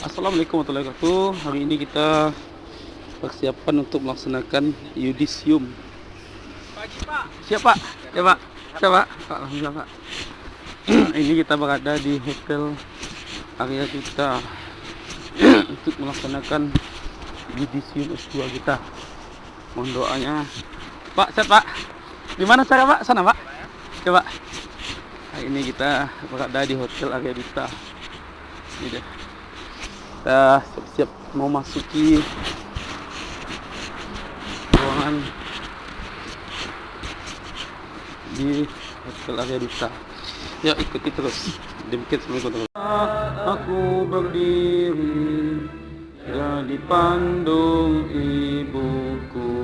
Assalamualaikum warahmatullahi wabarakatuh. Hari ini kita persiapan untuk melaksanakan yudisium. Pagi Pak. Siap Pak? Ya Pak. Siap Pak. Alhamdulillah Pak. Ini kita berada di hotel Arya Duta untuk melaksanakan yudisium S2 kita. Mohon doanya. Pak, siap Pak. Di mana cara Pak? Sana Pak. Coba. Hari ini kita berada di hotel Arya Duta. Ini deh. Kita siap-siap mau masuki ruangan di hotel Arya Duta. Ya, ikuti terus. Demikian sebelum aku berdiri ya di pandung ibuku,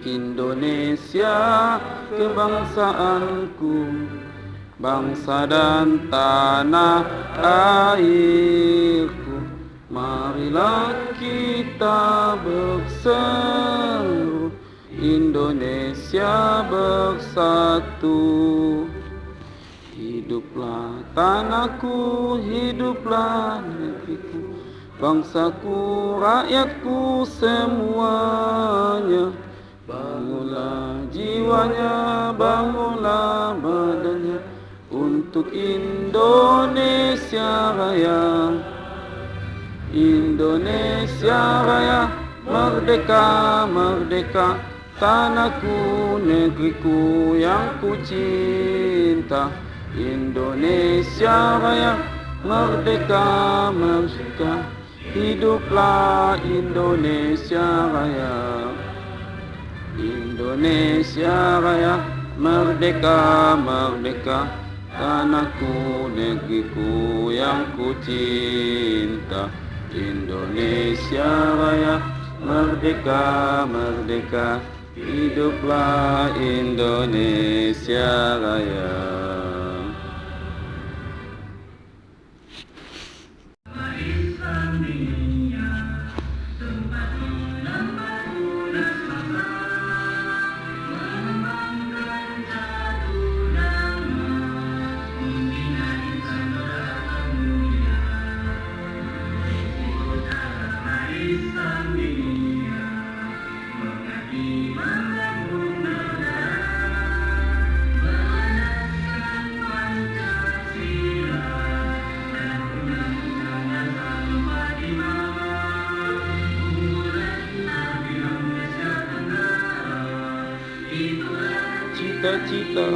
Indonesia kebangsaanku, bangsa dan tanah airku. Marilah kita berseru, Indonesia bersatu. Hiduplah tanahku, hiduplah negeriku, bangsaku, rakyatku semuanya. Bangunlah jiwanya, bangunlah badannya untuk Indonesia Raya. Indonesia Raya, merdeka, merdeka, tanahku, negeriku yang ku cinta. Indonesia Raya, merdeka, merdeka, hiduplah Indonesia Raya. Indonesia Raya, merdeka, merdeka, tanahku, negeriku yang ku cinta. Indonesia Raya, merdeka, merdeka, hiduplah Indonesia Raya. Cita-cita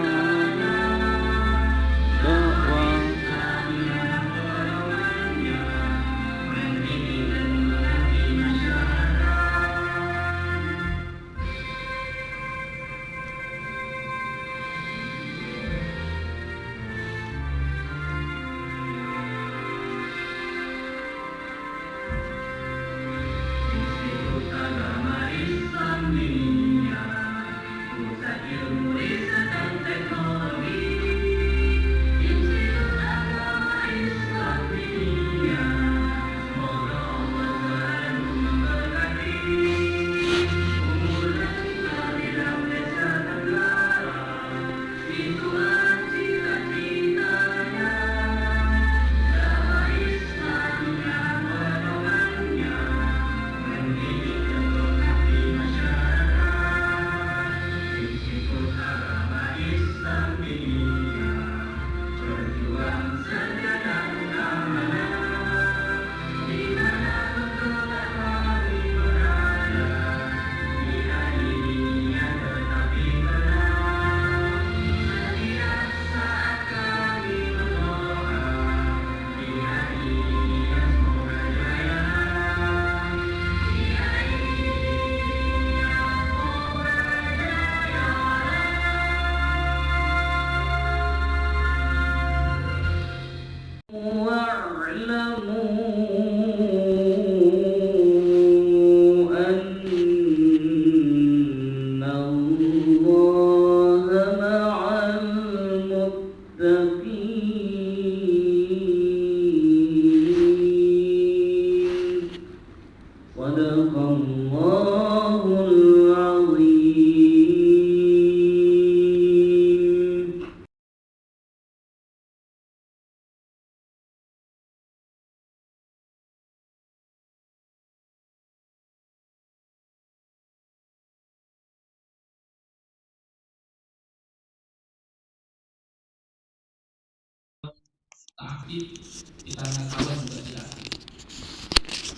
tak aktif, kita nggak kawan juga tidak aktif.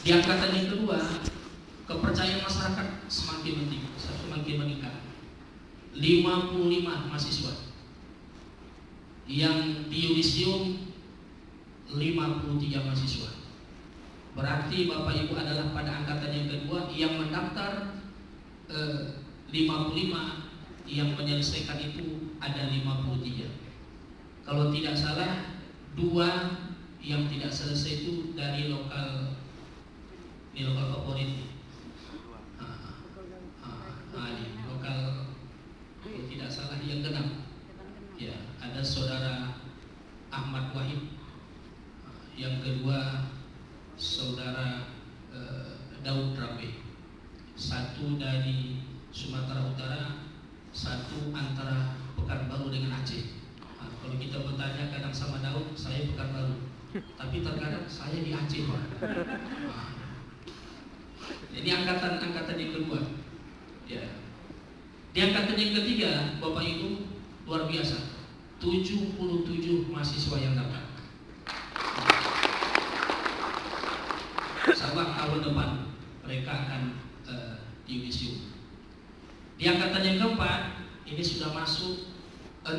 Di angkatan yang kedua, kepercayaan masyarakat semakin meningkat, semakin meningkat. 55 mahasiswa, yang di yudisium 53 mahasiswa. Berarti Bapak Ibu adalah pada angkatan yang kedua yang mendaftar 55, yang menyelesaikan itu ada 53. Kalau tidak salah, 2 yang tidak selesai itu dari lokal favorit. Lokal, kalau tidak salah yang genap. Ya, ada saudara Ahmad Wahid. Yang kedua saudara Daud Rabe. Satu dari Sumatera Utara, satu antara Pekanbaru dengan Aceh. Kalau kita bertanya kadang sama Daud, saya Pekanbaru, tapi terkadang saya di Aceh. Jadi angkatan yang kedua. Ya. Di angkatan yang ketiga, Bapak Ibu, luar biasa, 77 mahasiswa yang dapat. Sabah tahun depan mereka akan di yudisium. Di angkatan yang keempat ini sudah masuk 63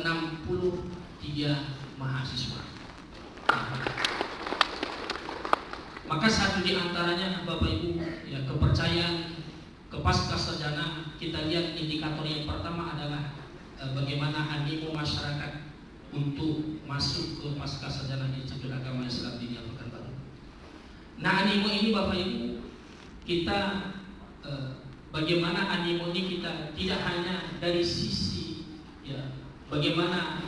mahasiswa. Maka satu di antaranya Bapak Ibu, ya, kepercayaan kepascasarjana. Kita lihat indikator yang pertama adalah bagaimana animo masyarakat untuk masuk ke pascasarjana Institut Agama Islam Diniyah Pekanbaru. Nah, animo ini Bapak Ibu, kita bagaimana animo ini kita tidak hanya dari sisi, ya, bagaimana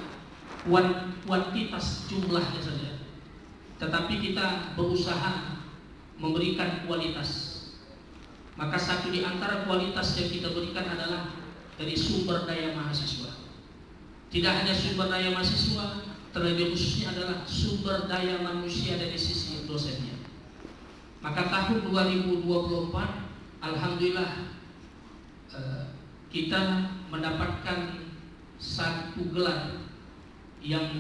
kuantitas jumlahnya saja, tetapi kita berusaha memberikan kualitas. Maka satu di antara kualitas yang kita berikan adalah dari sumber daya mahasiswa. Tidak hanya sumber daya mahasiswa, terlebih khususnya adalah sumber daya manusia dari sisi dosennya. Maka tahun 2024, alhamdulillah, kita mendapatkan satu gelar yang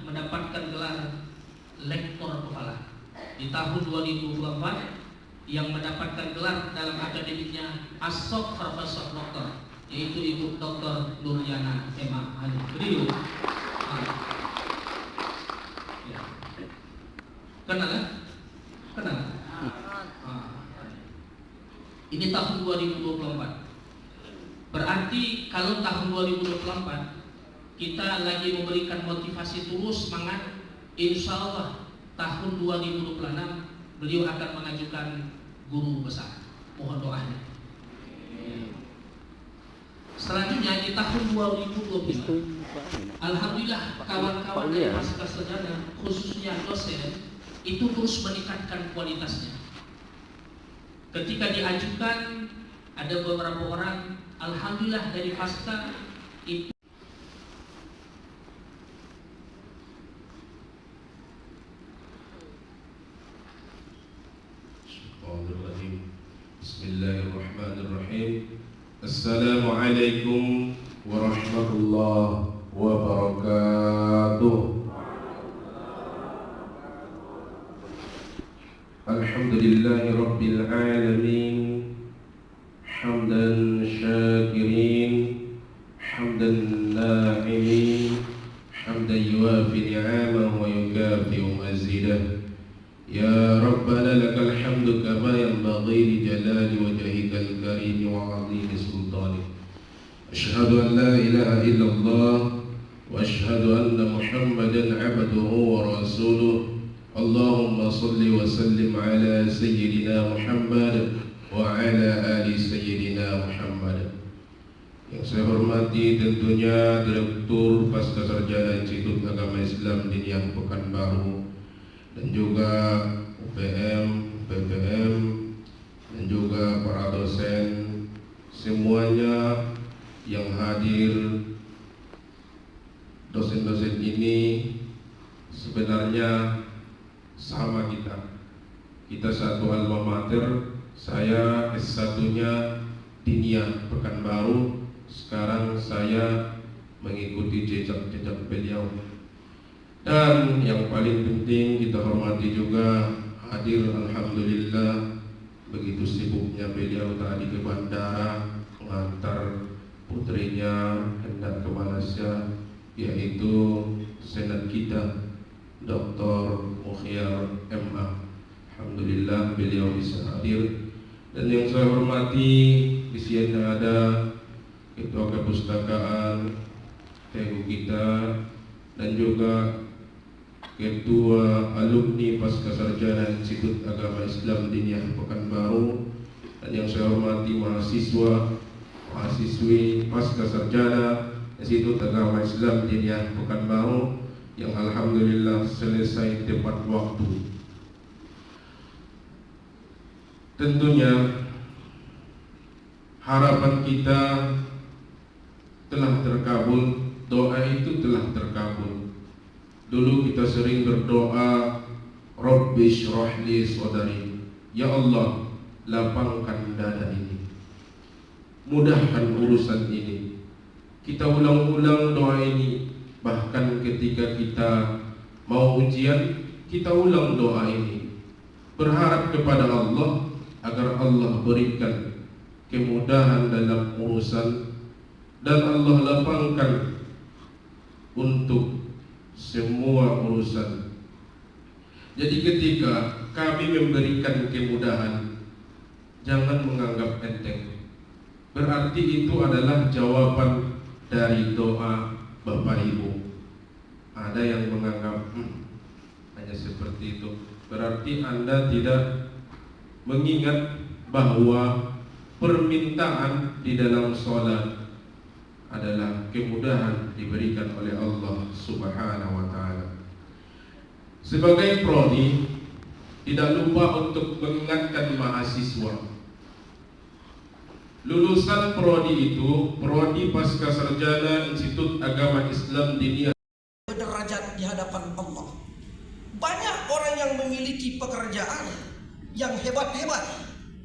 mendapatkan gelar lektor kepala di tahun 2024, yang mendapatkan gelar dalam akademiknya Asok Profesor Doktor, yaitu Ibu Dr. Nurjana Emma Ali. Beliau kenal kan? Kenal. Ini tahun 2024. Berarti kalau tahun 2024 kita lagi memberikan motivasi terus semangat, insya Allah tahun 2026 beliau akan mengajukan guru besar. Mohon doanya. Selanjutnya di tahun 2025, alhamdulillah kawan-kawan dari pascasarjana, khususnya dosen, itu terus meningkatkan kualitasnya. Ketika diajukan, ada beberapa orang, alhamdulillah dari pasca itu. Bismillahirrahmanirrahim. Assalamualaikum warahmatullahi wabarakatuh. Alhamdulillahi rabbil alamin, hamdan syakirin, hamdan na'imin, hamdan yuwafi ni'amahu wa yukafi'u mazidah. Ya Rabbana lakal hamdu kama yanbaghi li jalali wajhikal karim wa 'azimi sultanik. Asyhadu an la ilaha illallah wa asyhadu anna Muhammadan 'abduhu wa rasuluh. Allahumma salli wa sallim ala sayyidina Muhammad wa ala ali sayyidina Muhammad. Yang saya hormati tentunya Direktur Pascasarjana Institut Agama Islam Diniyah Pekanbaru, dan juga UPM, PPM, dan juga para dosen semuanya yang hadir. Dosen-dosen ini sebenarnya sama kita satu alma mater. Saya S1-nya Diniyah Pekanbaru. Sekarang saya mengikuti jejak-jejak beliau. Dan yang paling penting kita hormati juga hadir, alhamdulillah, begitu sibuknya beliau tadi ke bandara mengantar putrinya hendak ke Malaysia, yaitu senat kita Dr. Mukhyar MA. Alhamdulillah beliau bisa hadir. Dan yang saya hormati di sini ada Ketua Kepustakaan TU kita dan juga Ketua Alumni Pasca Sarjana Institut Agama Islam Diniyah Pekanbaru, dan yang saya hormati mahasiswa, mahasiswi Pasca Sarjana Institut Agama Islam Diniyah Pekanbaru yang alhamdulillah selesai tepat waktu. Tentunya harapan kita telah terkabul, doa itu telah terkabul. Dulu kita sering berdoa, Rabbi shrah li sadri, ya Allah, lapangkan dada ini, mudahkan urusan ini. Kita ulang-ulang doa ini, bahkan ketika kita mau ujian, kita ulang doa ini, berharap kepada Allah agar Allah berikan kemudahan dalam urusan dan Allah lapangkan untuk semua urusan. Jadi ketika kami memberikan kemudahan, jangan menganggap enteng. Berarti itu adalah jawaban dari doa Bapak Ibu. Ada yang menganggap hanya seperti itu, berarti Anda tidak mengingat bahwa permintaan di dalam sholat adalah kemudahan diberikan oleh Allah Subhanahu wa Ta'ala. Sebagai prodi, tidak lupa untuk mengingatkan mahasiswa. Lulusan prodi itu, prodi pasca sarjana Institut Agama Islam Diniyah, berderajat di hadapan Allah. Banyak orang yang memiliki pekerjaan yang hebat-hebat,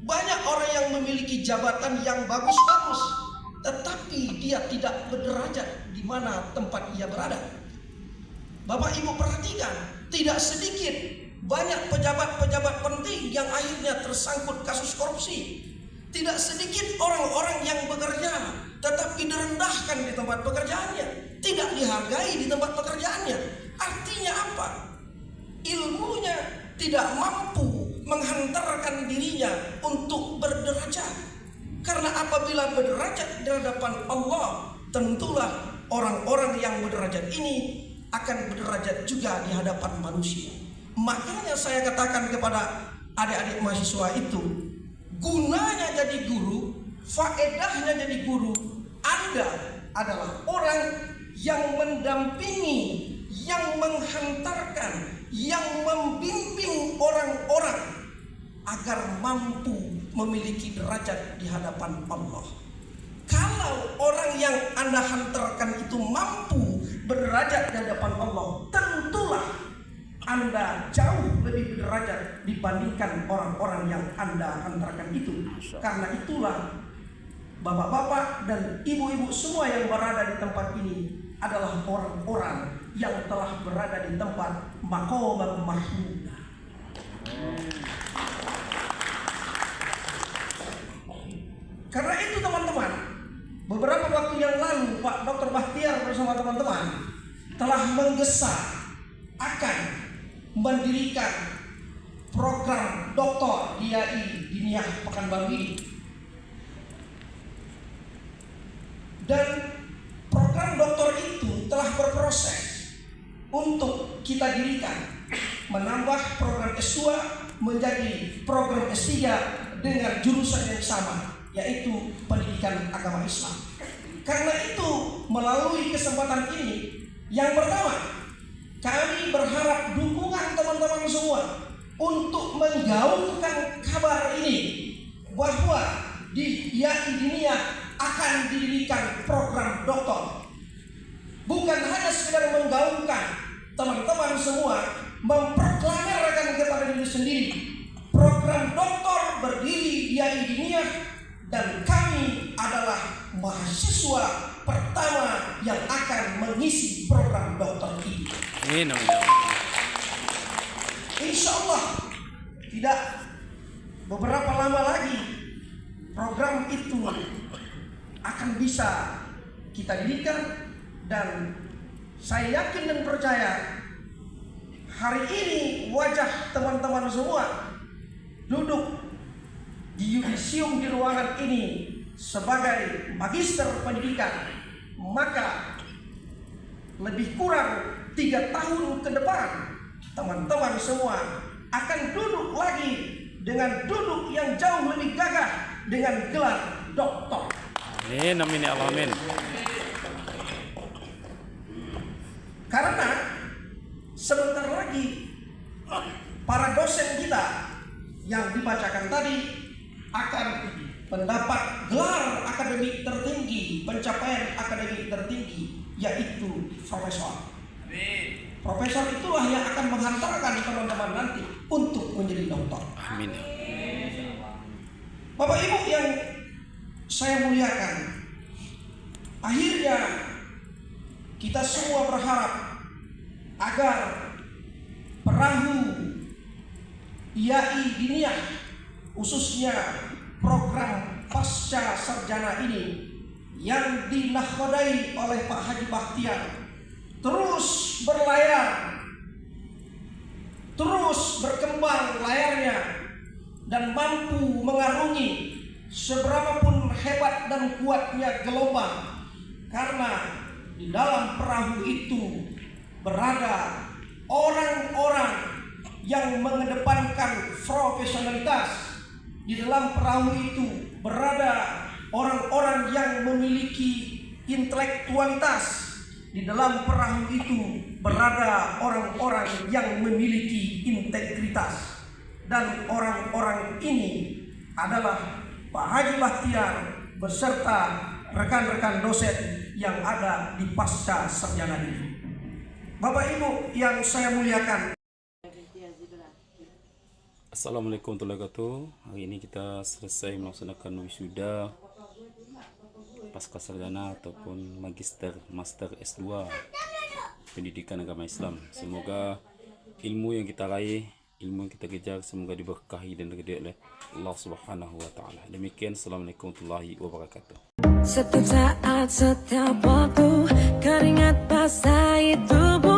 banyak orang yang memiliki jabatan yang bagus-bagus, tetapi dia tidak berderajat di mana tempat ia berada. Bapak Ibu perhatikan, tidak sedikit banyak pejabat-pejabat penting yang akhirnya tersangkut kasus korupsi. Tidak sedikit orang-orang yang bekerja tetapi direndahkan di tempat pekerjaannya, tidak dihargai di tempat pekerjaannya. Artinya apa? Ilmunya tidak mampu menghantarkan dirinya untuk berderajat. Karena apabila berderajat di hadapan Allah, tentulah orang-orang yang berderajat ini akan berderajat juga di hadapan manusia. Makanya saya katakan kepada adik-adik mahasiswa itu, gunanya jadi guru, faedahnya jadi guru, Anda adalah orang yang mendampingi, yang menghantarkan, yang membimbing orang-orang agar mampu memiliki derajat di hadapan Allah. Kalau orang yang Anda hantarkan itu mampu berderajat di hadapan Allah, tentulah Anda jauh lebih berderajat dibandingkan orang-orang yang Anda hantarkan itu. Karena itulah bapak-bapak dan ibu-ibu semua yang berada di tempat ini adalah orang-orang yang telah berada di tempat maqamah mahmudah. Karena itu teman-teman, beberapa waktu yang lalu Pak Dr. Bahtiar bersama teman-teman telah menggesa akan mendirikan program doktor DIY Diniyah Pekanbaru ini. Dan program doktor itu telah berproses untuk kita dirikan, menambah program S2 menjadi program S3 dengan jurusan yang sama, yaitu pendidikan agama Islam. Karena itu melalui kesempatan ini, yang pertama, kami berharap dukungan teman-teman semua untuk menggaungkan kabar ini bahwa di DIY Diniyah akan didirikan program doktor. Bukan hanya sekedar menggaungkan, teman-teman semua memproklamirkan kepada diri sendiri, program doktor berdiri DIY Diniyah dan kami adalah mahasiswa pertama yang akan mengisi program doktor ini. Amin. Amin. Insya Allah tidak beberapa lama lagi program itu akan bisa kita dirikan, dan saya yakin dan percaya hari ini wajah teman-teman semua duduk di yudisium di ruangan ini sebagai magister pendidikan, maka lebih kurang 3 tahun ke depan teman-teman semua akan duduk lagi dengan duduk yang jauh lebih gagah dengan gelar doktor. Amin. Amin ya Allah. Amin. Karena sebentar lagi para dosen kita yang dibacakan tadi akan mendapat gelar akademik tertinggi, pencapaian akademik tertinggi, yaitu profesor. Profesor itulah yang akan menghantarkan teman-teman nanti untuk menjadi doktor. Amin. Bapak Ibu yang saya muliakan, akhirnya kita semua berharap agar perahu IAI Diniyah, khususnya program pasca sarjana ini yang dinakhodai oleh Pak Haji Bakhtiar, terus berlayar, terus berkembang layarnya, dan mampu mengarungi seberapapun hebat dan kuatnya gelombang, karena di dalam perahu itu berada orang-orang yang mengedepankan profesionalitas. Di dalam perahu itu berada orang-orang yang memiliki intelektualitas. Di dalam perahu itu berada orang-orang yang memiliki integritas. Dan orang-orang ini adalah Pak Haji Bakhtiar beserta rekan-rekan dosen yang ada di pasca sarjana ini. Bapak Ibu yang saya muliakan, Assalamualaikum warahmatullahi wabarakatuh. Hari ini kita selesai melaksanakan wisuda pasca sarjana ataupun magister, master S2 pendidikan agama Islam. Semoga ilmu yang kita raih, ilmu yang kita kejar, semoga diberkahi dan diridai oleh Allah Subhanahu wa taala. Demikian, assalamualaikum warahmatullahi wabarakatuh. Setiap saat, setiap waktu, keringat basahi tubuh.